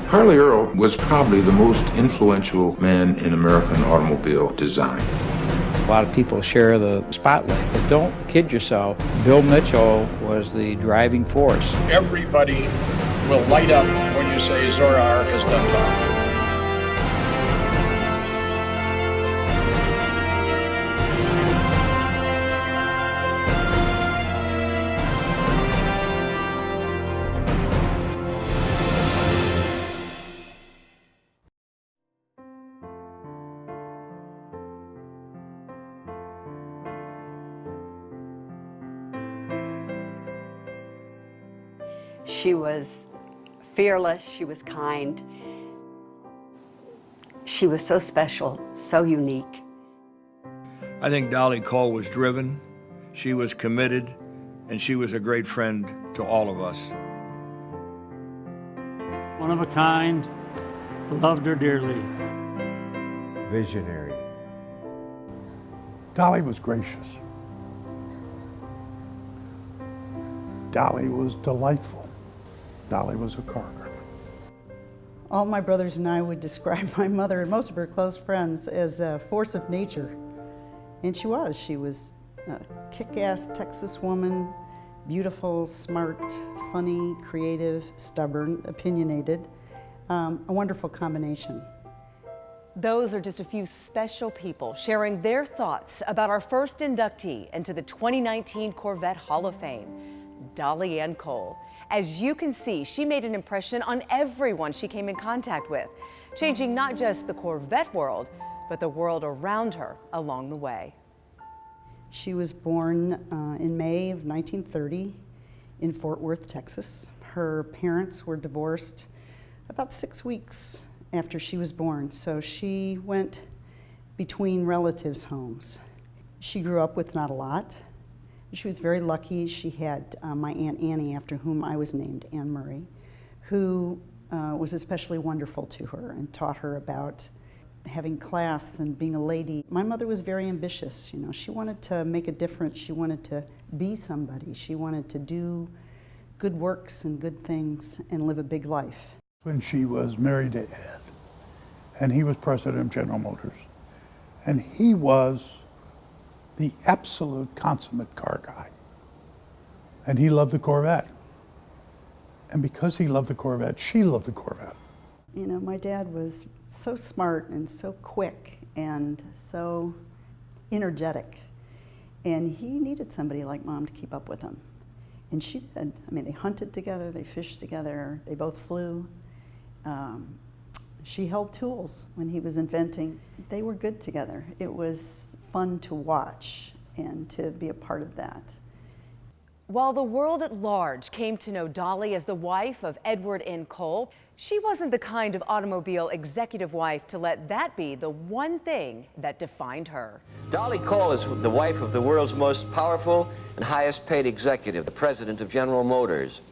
Harley Earl was probably the most influential man in American automobile design. A lot of people share the spotlight, but don't kid yourself. Bill Mitchell was the driving force. Everybody will light up when you say Zorar has done talk. She was fearless, she was kind. She was so special, so unique. I think Dollie Cole was driven, she was committed, and she was a great friend to all of us. One of a kind, loved her dearly. Visionary. Dollie was gracious. Dollie was delightful. Dollie was a car girl. All my brothers and I would describe my mother and most of her close friends as a force of nature. And she was. She was a kick-ass Texas woman, beautiful, smart, funny, creative, stubborn, opinionated. A wonderful combination. Those are just a few special people sharing their thoughts about our first inductee into the 2019 Corvette Hall of Fame, Dollie Cole. As you can see, she made an impression on everyone she came in contact with, changing not just the Corvette world, but the world around her along the way. She was born in May of 1930 in Fort Worth, Texas. Her parents were divorced about 6 weeks after she was born, so she went between relatives' homes. She grew up with not a lot. She was very lucky. She had my Aunt Annie, after whom I was named, Anne Murray, who was especially wonderful to her and taught her about having class and being a lady. My mother was very ambitious. You know, she wanted to make a difference. She wanted to be somebody. She wanted to do good works and good things and live a big life. When she was married to Ed, and he was president of General Motors, and he was the absolute consummate car guy. And he loved the Corvette. And because he loved the Corvette, she loved the Corvette. You know, my dad was so smart and so quick and so energetic. And he needed somebody like Mom to keep up with him. And she did. I mean, they hunted together, they fished together, they both flew. She held tools when he was inventing. They were good together. It was fun to watch and to be a part of that. While the world at large came to know Dollie as the wife of Edward N. Cole, she wasn't the kind of automobile executive wife to let that be the one thing that defined her. Dollie Cole is the wife of the world's most powerful and highest paid executive, the president of General Motors.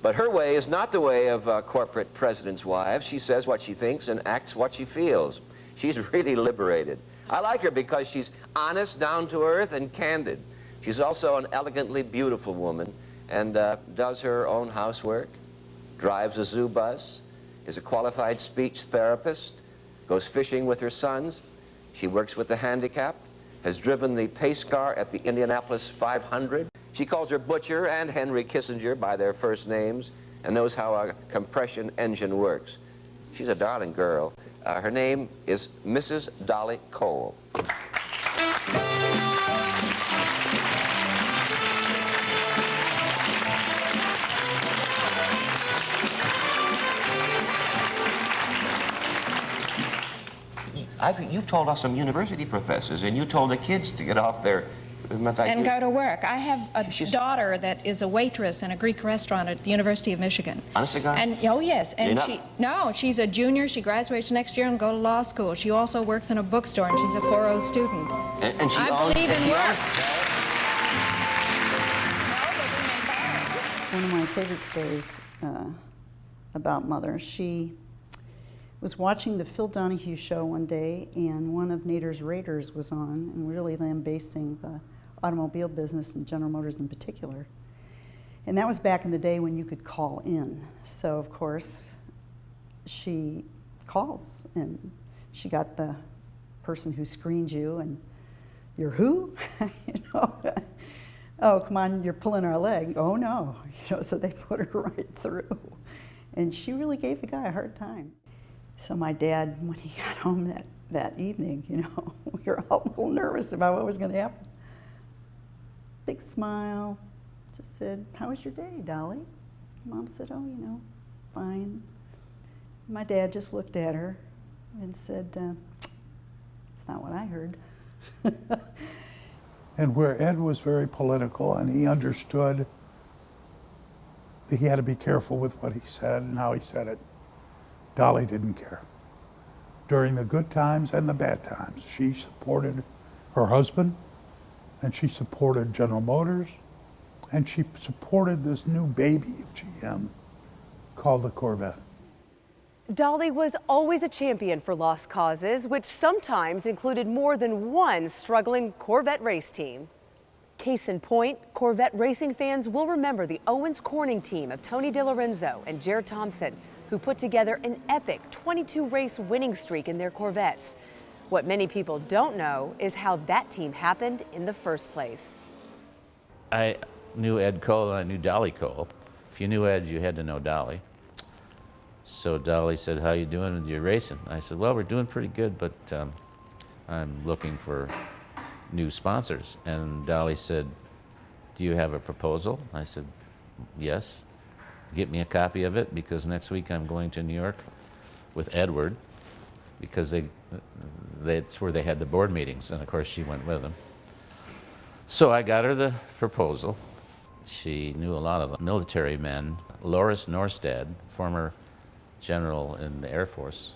But her way is not the way of corporate presidents' wives. She says what she thinks and acts what she feels. She's really liberated. I like her because she's honest, down to earth, and candid. She's also an elegantly beautiful woman and does her own housework, drives a zoo bus, is a qualified speech therapist, goes fishing with her sons. She works with the handicapped, has driven the pace car at the Indianapolis 500. She calls her Butcher and Henry Kissinger by their first names and knows how a compression engine works. She's a darling girl. Her name is Mrs. Dollie Cole. You've told us some university professors, and you told the kids to get off their... And go to work. I have a daughter that is a waitress in a Greek restaurant at the University of Michigan. Honest to God? And, oh, yes. And she's a junior. She graduates next year and go to law school. She also works in a bookstore, and she's a 4.0 student. And she I believe in work. One of my favorite stories about Mother, she was watching the Phil Donahue show one day, and one of Nader's Raiders was on, and really lambasting the automobile business and General Motors in particular. And that was back in the day when you could call in. So, of course, she calls, and she got the person who screened you, and you're who? You know, oh, come on, you're pulling our leg. Oh no, you know, so they put her right through. And she really gave the guy a hard time. So my dad, when he got home that evening, you know, we were all a little nervous about what was going to happen. Big smile, just said, "How was your day, Dollie?" Mom said, "Oh, you know, fine." My dad just looked at her and said, "It's not what I heard." And where Ed was very political and he understood that he had to be careful with what he said and how he said it, Dollie didn't care. During the good times and the bad times, she supported her husband, and she supported General Motors, and she supported this new baby of GM called the Corvette. Dollie was always a champion for lost causes, which sometimes included more than one struggling Corvette race team. Case in point, Corvette racing fans will remember the Owens Corning team of Tony DiLorenzo and Jared Thompson, who put together an epic 22-race winning streak in their Corvettes. What many people don't know is how that team happened in the first place. I knew Ed Cole and I knew Dollie Cole. If you knew Ed, you had to know Dollie. So Dollie said, "How you doing with your racing?" I said, "Well, we're doing pretty good, but I'm looking for new sponsors." And Dollie said, "Do you have a proposal?" I said, "Yes. Get me a copy of it, because next week I'm going to New York with Edward, because that's where they had the board meetings, and of course she went with them." So I got her the proposal. She knew a lot of the military men. Loris Norstad, former general in the Air Force,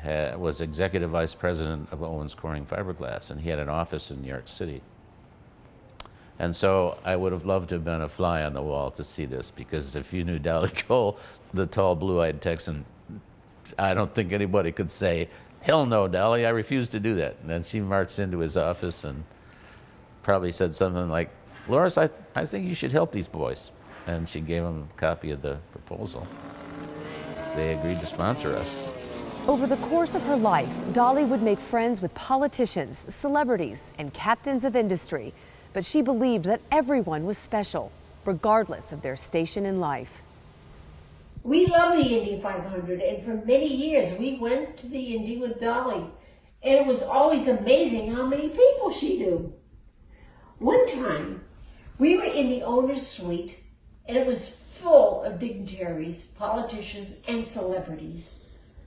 was executive vice president of Owens Corning Fiberglass, and he had an office in New York City. And so I would have loved to have been a fly on the wall to see this, because if you knew Dollie Cole, the tall, blue-eyed Texan, I don't think anybody could say, "Hell no, Dollie, I refuse to do that." And then she marched into his office and probably said something like, "Loris, I think you should help these boys." And she gave him a copy of the proposal. They agreed to sponsor us. Over the course of her life, Dollie would make friends with politicians, celebrities, and captains of industry. But she believed that everyone was special, regardless of their station in life. We love the Indy 500, and for many years we went to the Indy with Dollie, and it was always amazing how many people she knew. One time, we were in the owner's suite, and it was full of dignitaries, politicians, and celebrities.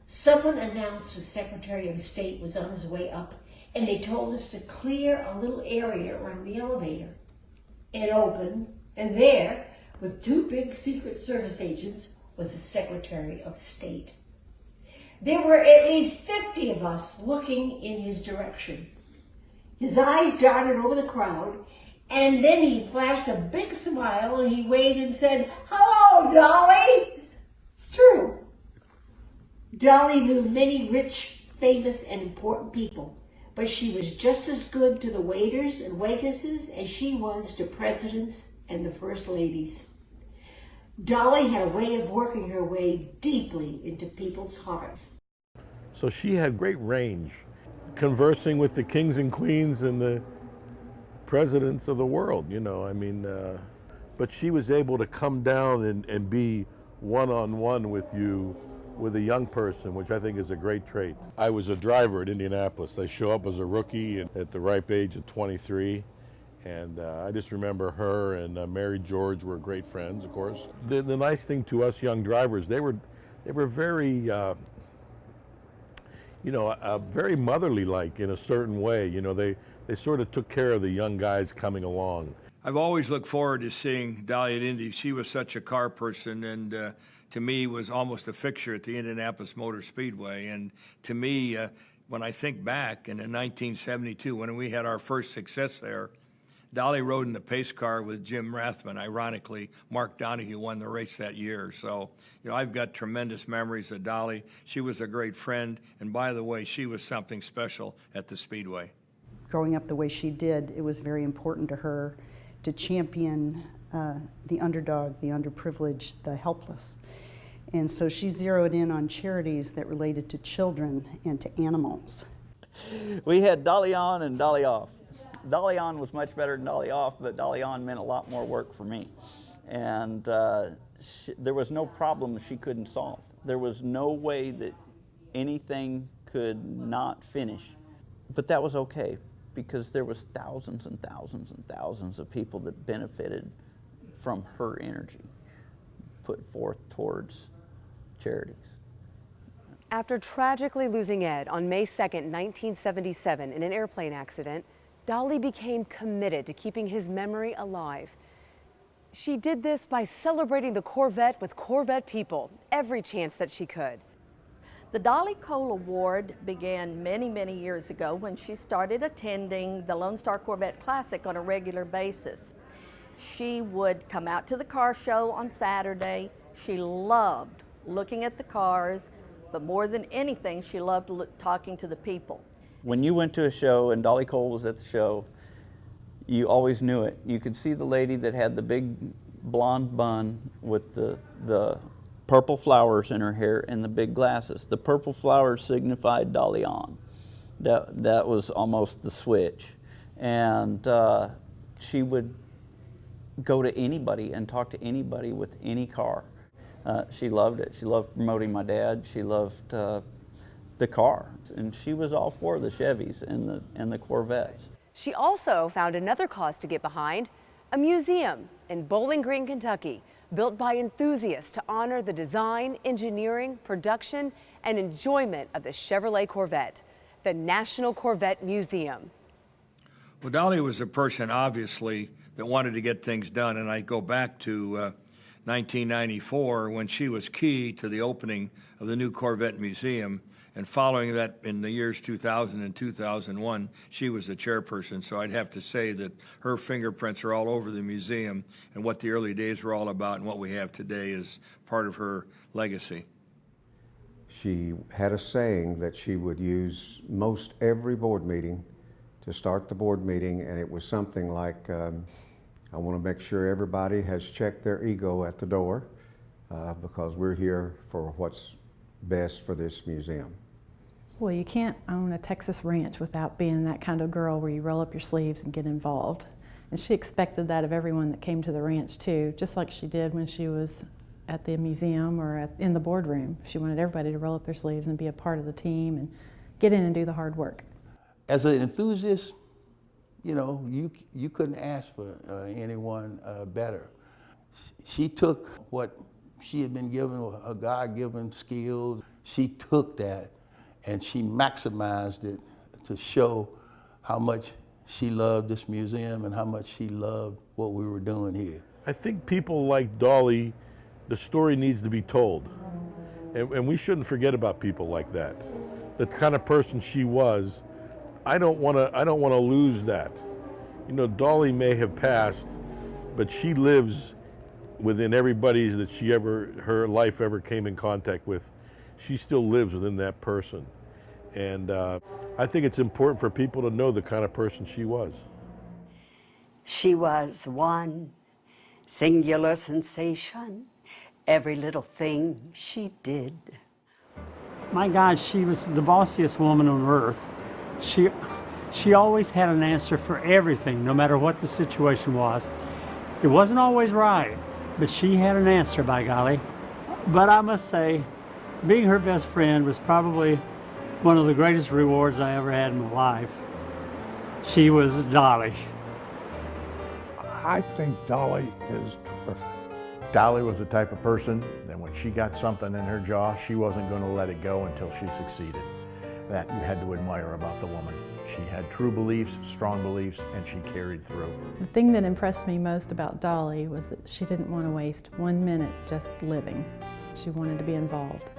Someone announced the Secretary of State was on his way up, and they told us to clear a little area around the elevator. It opened, and there, with two big Secret Service agents, was the Secretary of State. There were at least 50 of us looking in his direction. His eyes darted over the crowd, and then he flashed a big smile and he waved and said, "Hello, Dollie!" It's true. Dollie knew many rich, famous, and important people, but she was just as good to the waiters and waitresses as she was to presidents and the first ladies. Dollie had a way of working her way deeply into people's hearts. So she had great range, conversing with the kings and queens and the presidents of the world, you know, I mean, but she was able to come down and be one-on-one with you, with a young person, which I think is a great trait. I was a driver at Indianapolis. I show up as a rookie at the ripe age of 23, and I just remember her and Mary George were great friends, of course. The nice thing to us young drivers, they were very, very motherly-like in a certain way. You know, they sort of took care of the young guys coming along. I've always looked forward to seeing Dollie at Indy. She was such a car person, and to me was almost a fixture at the Indianapolis Motor Speedway. And to me, when I think back in 1972, when we had our first success there, Dollie rode in the pace car with Jim Rathman. Ironically, Mark Donahue won the race that year. So, you know, I've got tremendous memories of Dollie. She was a great friend, and by the way, she was something special at the Speedway. Growing up the way she did, it was very important to her to champion the underdog, the underprivileged, the helpless. And so she zeroed in on charities that related to children and to animals. We had Dollie on and Dollie off. Dollie on was much better than Dollie off, but Dollie on meant a lot more work for me. And there was no problem she couldn't solve. There was no way that anything could not finish. But that was okay, because there was thousands and thousands and thousands of people that benefited from her energy put forth towards charities. After tragically losing Ed on May 2nd, 1977 in an airplane accident, Dollie became committed to keeping his memory alive. She did this by celebrating the Corvette with Corvette people every chance that she could. The Dollie Cole Award began many, many years ago when she started attending the Lone Star Corvette Classic on a regular basis. She would come out to the car show on Saturday. She loved looking at the cars, but more than anything, she loved talking to the people. When you went to a show and Dollie Cole was at the show, you always knew it. You could see the lady that had the big blonde bun with the purple flowers in her hair and the big glasses. The purple flowers signified Dollie on. That was almost the switch. And she would go to anybody and talk to anybody with any car. She loved it. She loved promoting my dad. She loved the car. And she was all for the Chevys and the Corvettes. She also found another cause to get behind, a museum in Bowling Green, Kentucky, built by enthusiasts to honor the design, engineering, production, and enjoyment of the Chevrolet Corvette, the National Corvette Museum. Well, Dollie was a person, obviously, that wanted to get things done, and I go back to 1994 when she was key to the opening of the new Corvette Museum, and following that in the years 2000 and 2001, she was the chairperson, so I'd have to say that her fingerprints are all over the museum, and what the early days were all about and what we have today is part of her legacy. She had a saying that she would use most every board meeting to start the board meeting, and it was something like, I want to make sure everybody has checked their ego at the door because we're here for what's best for this museum. Well, you can't own a Texas ranch without being that kind of girl where you roll up your sleeves and get involved. And she expected that of everyone that came to the ranch too, just like she did when she was at the museum or in the boardroom. She wanted everybody to roll up their sleeves and be a part of the team and get in and do the hard work. As an enthusiast, you know, you couldn't ask for anyone better. She took what she had been given, her God-given skills. She took that and she maximized it to show how much she loved this museum and how much she loved what we were doing here. I think people like Dollie, the story needs to be told. And we shouldn't forget about people like that. The kind of person she was, I don't want to lose that. You know, Dollie may have passed, but she lives within everybody that her life ever came in contact with. She still lives within that person. And I think it's important for people to know the kind of person she was. She was one singular sensation, every little thing she did. My God, she was the bossiest woman on earth. She always had an answer for everything, no matter what the situation was. It wasn't always right, but she had an answer, by golly. But I must say, being her best friend was probably one of the greatest rewards I ever had in my life. She was Dollie. I think Dollie is terrific. Dollie was the type of person that when she got something in her jaw, she wasn't going to let it go until she succeeded. That you had to admire about the woman. She had true beliefs, strong beliefs, and she carried through. The thing that impressed me most about Dollie was that she didn't want to waste 1 minute just living. She wanted to be involved.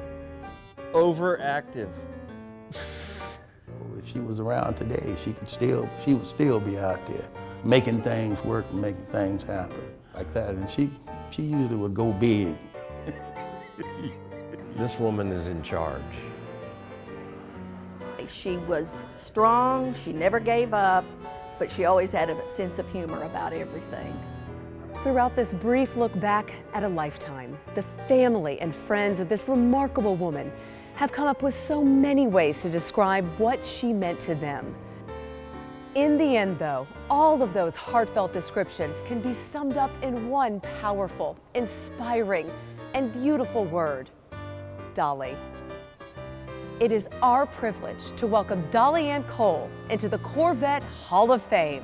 Overactive. If she was around today, she would still be out there making things work and making things happen like that. And she usually would go big. This woman is in charge. She was strong, she never gave up, but she always had a sense of humor about everything. Throughout this brief look back at a lifetime, the family and friends of this remarkable woman have come up with so many ways to describe what she meant to them. In the end, though, all of those heartfelt descriptions can be summed up in one powerful, inspiring, and beautiful word: Dolly. It is our privilege to welcome Dollie Cole into the Corvette Hall of Fame.